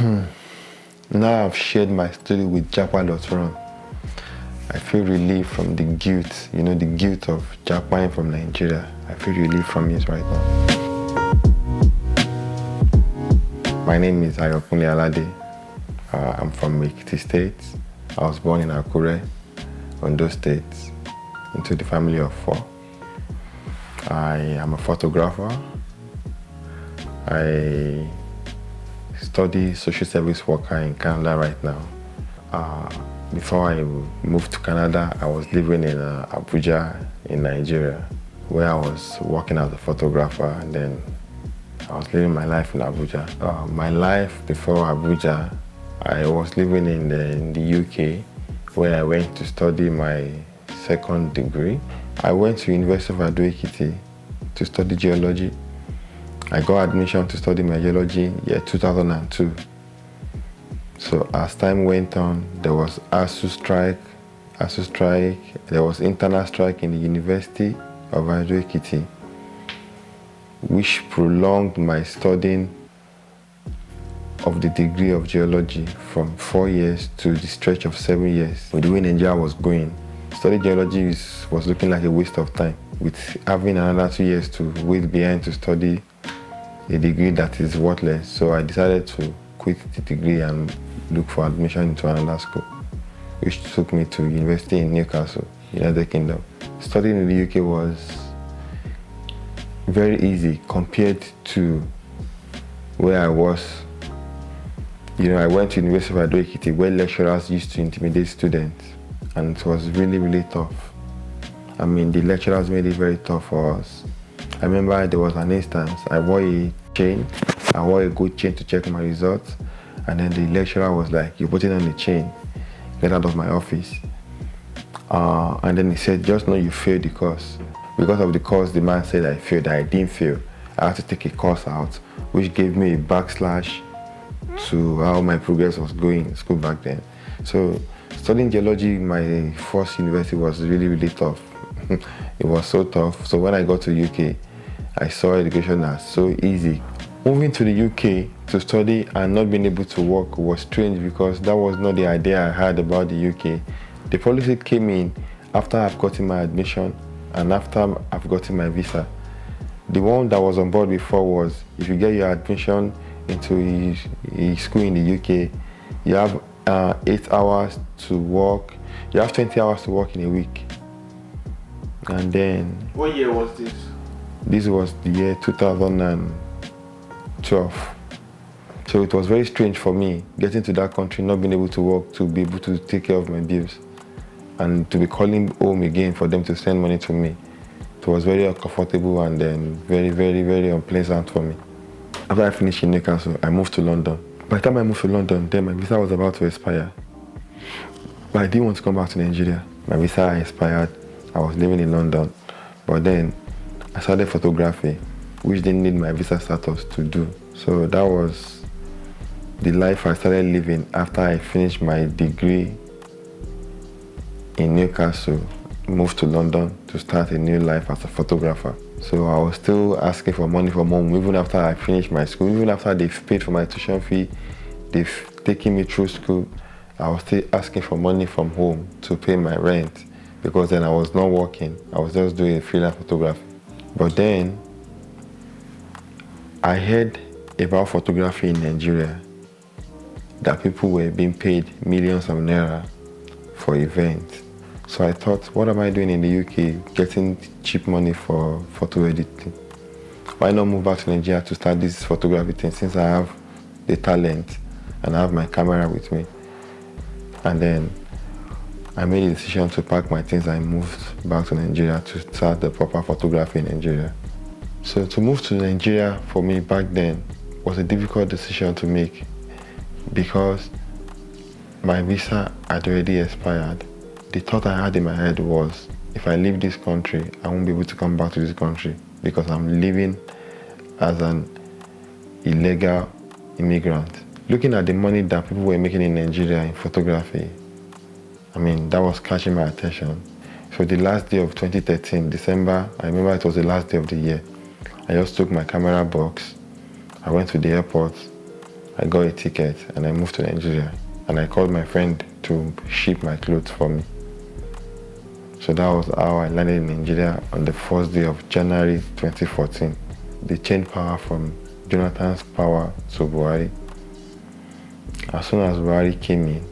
Now I've shared my story with JAPA.RUN. I feel relief from the guilt, the guilt of JAPAing from Nigeria. I feel relief from it right now. My name is Kunle Alade. I'm from Ekiti State. I was born in Akure, Ondo State, into the family of 4. I am a photographer. I study social service worker in Canada right now. Before I moved to Canada, I was living in Abuja in Nigeria, where I was working as a photographer, and then I was living my life in Abuja. My life before Abuja, I was living in the UK, where I went to study my second degree. I went to University of Ado-Ekiti to study Geology. I got admission to study my Geology year 2002. So as time went on, there was ASU strike, there was internal strike in the University of Ado-Ekiti, which prolonged my studying of the degree of Geology from 4 years to the stretch of 7 years. With the way Nigeria was going, studying Geology was looking like a waste of time, with having another 2 years to wait behind to study a degree that is worthless. So I decided to quit the degree and look for admission into another school, which took me to university in Newcastle, United Kingdom. Studying in the UK was very easy compared to where I was. I went to University of Ado-Ekiti, where lecturers used to intimidate students, and it was really, really tough. The lecturers made it very tough for us. I remember there was an instance, I wore a good chain to check my results, and then the lecturer was like, "You're putting on the chain, get out of my office." And then he said, "Just know you failed the course." Because of the course, the man said I failed. I didn't fail. I had to take a course out, which gave me a backslash to how my progress was going in school back then. So studying Geology in my first university was really, really tough. It was so tough. So when I got to UK, I saw education as so easy. Moving to the UK to study and not being able to work was strange, because that was not the idea I had about the UK. The policy came in after I've gotten my admission and after I've gotten my visa. The one that was on board before was, if you get your admission into a school in the UK, you have 8 hours to work. You have 20 hours to work in a week. And then... What year was this? This was the year 2012. So it was very strange for me getting to that country, not being able to work, to be able to take care of my bills, and to be calling home again for them to send money to me. It was very uncomfortable and then very, very, very unpleasant for me. After I finished in Newcastle, I moved to London. By the time I moved to London, then my visa was about to expire. But I didn't want to come back to Nigeria. My visa expired. I was living in London. But then I started photography, which didn't need my visa status to do. So that was the life I started living after I finished my degree in Newcastle, moved to London to start a new life as a photographer. So I was still asking for money from home, even after I finished my school, even after they've paid for my tuition fee, they've taken me through school. I was still asking for money from home to pay my rent, because then I was not working. I was just doing freelance photography. But then I heard about photography in Nigeria, that people were being paid millions of naira for events. So I thought, what am I doing in the UK getting cheap money for photo editing? Why not move back to Nigeria to start this photography thing, since I have the talent and I have my camera with me? And then I made a decision to pack my things and moved back to Nigeria to start the proper photography in Nigeria. So to move to Nigeria for me back then was a difficult decision to make, because my visa had already expired. The thought I had in my head was, if I leave this country, I won't be able to come back to this country, because I'm living as an illegal immigrant. Looking at the money that people were making in Nigeria in photography, that was catching my attention. So the last day of 2013, December, I remember it was the last day of the year, I just took my camera box, I went to the airport, I got a ticket and I moved to Nigeria. And I called my friend to ship my clothes for me. So that was how I landed in Nigeria on the first day of January 2014. They changed power from Jonathan's power to Buhari. As soon as Buhari came in,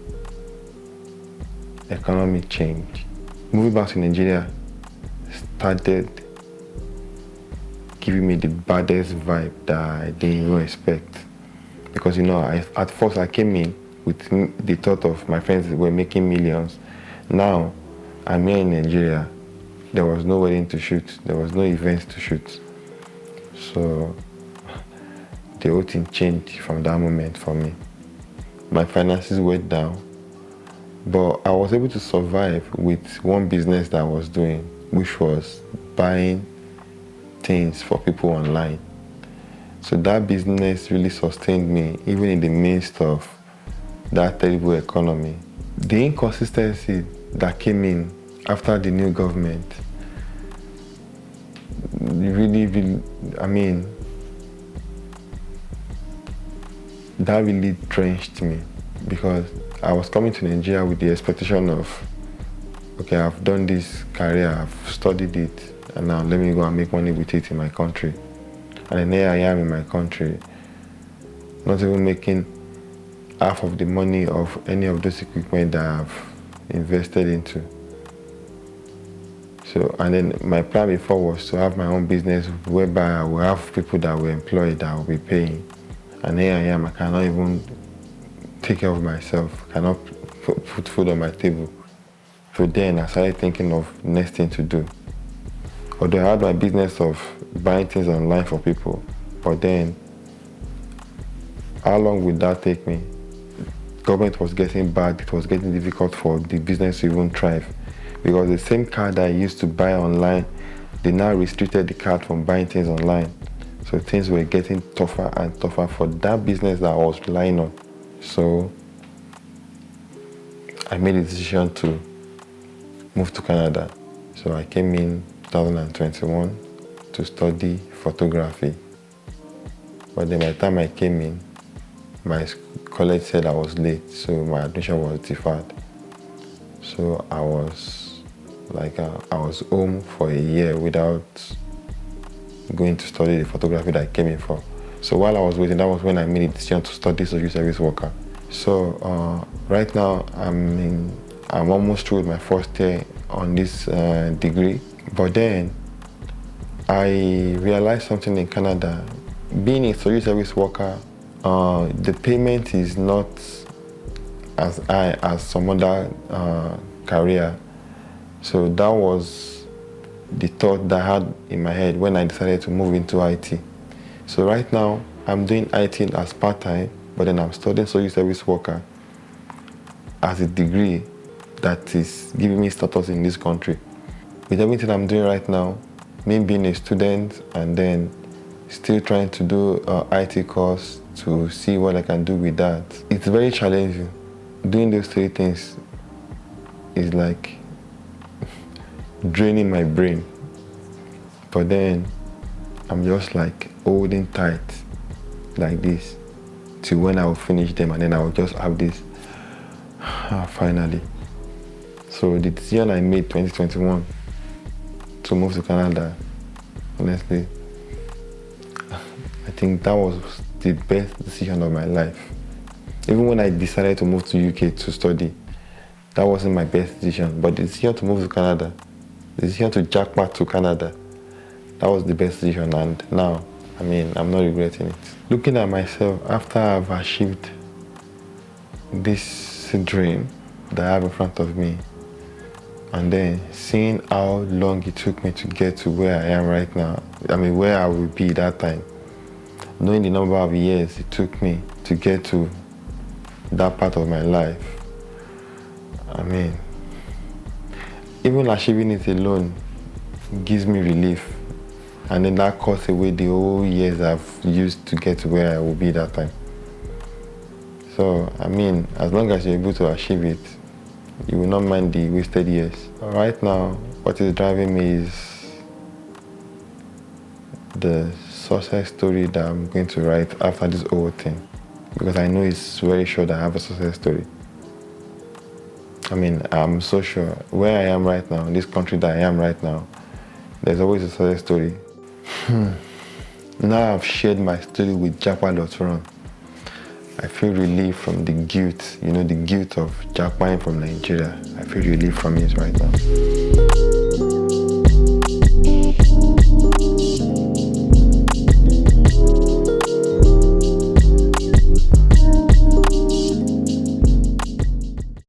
economy changed. Moving back to Nigeria started giving me the baddest vibe that I didn't even expect. Because at first I came in with the thought of my friends were making millions. Now, I'm here in Nigeria. There was no wedding to shoot. There was no events to shoot. So the whole thing changed from that moment for me. My finances went down, but I was able to survive with one business that I was doing, which was buying things for people online. So that business really sustained me, even in the midst of that terrible economy. The inconsistency that came in after the new government that really drenched me, because I was coming to Nigeria with the expectation of, okay, I've done this career, I've studied it, and now let me go and make money with it in my country. And then here I am in my country, not even making half of the money of any of those equipment that I've invested into. So, and then my plan before was to have my own business whereby I will have people that were employed that will be paying. And here I am, I cannot even take care of myself, cannot put food on my table. So then I started thinking of next thing to do. Although I had my business of buying things online for people, but then how long would that take me? Government was getting bad, it was getting difficult for the business to even thrive. Because the same card I used to buy online, they now restricted the card from buying things online. So things were getting tougher and tougher for that business that I was relying on. So I made a decision to move to Canada. So I came in 2021 to study photography. But then by the time I came in, my college said I was late, so my admission was deferred. So I was home for a year without going to study the photography that I came in for. So while I was waiting, that was when I made a decision to study social service worker. So right now I'm almost through with my first year on this degree. But then I realized something in Canada. Being a social service worker, the payment is not as high as some other career. So that was the thought that I had in my head when I decided to move into IT. So right now, I'm doing IT as part-time, but then I'm studying social service worker as a degree that is giving me status in this country. With everything I'm doing right now, me being a student and then still trying to do IT course to see what I can do with that, it's very challenging. Doing those three things is like draining my brain. But then I'm just like holding tight like this till when I will finish them, and then I will just have this finally. So the decision I made 2021 to move to Canada, honestly, I think that was the best decision of my life. Even when I decided to move to UK to study, that wasn't my best decision. But the decision to move to Canada, the decision to JAPA to Canada, that was the best decision. And now, I'm not regretting it. Looking at myself after I've achieved this dream that I have in front of me, and then seeing how long it took me to get to where I am right now, where I will be that time, knowing the number of years it took me to get to that part of my life, even achieving it alone gives me relief, and then that cuts away the whole years I've used to get to where I will be that time. So, as long as you're able to achieve it, you will not mind the wasted years. Right now, what is driving me is the success story that I'm going to write after this whole thing. because I know it's very sure that I have a success story. I mean, I'm so sure where I am right now, in this country that I am right now, there's always a success story. Now I've shared my story with JAPA.RUN. I feel relief from the guilt, the guilt of JAPAing from Nigeria. I feel relief from it right now.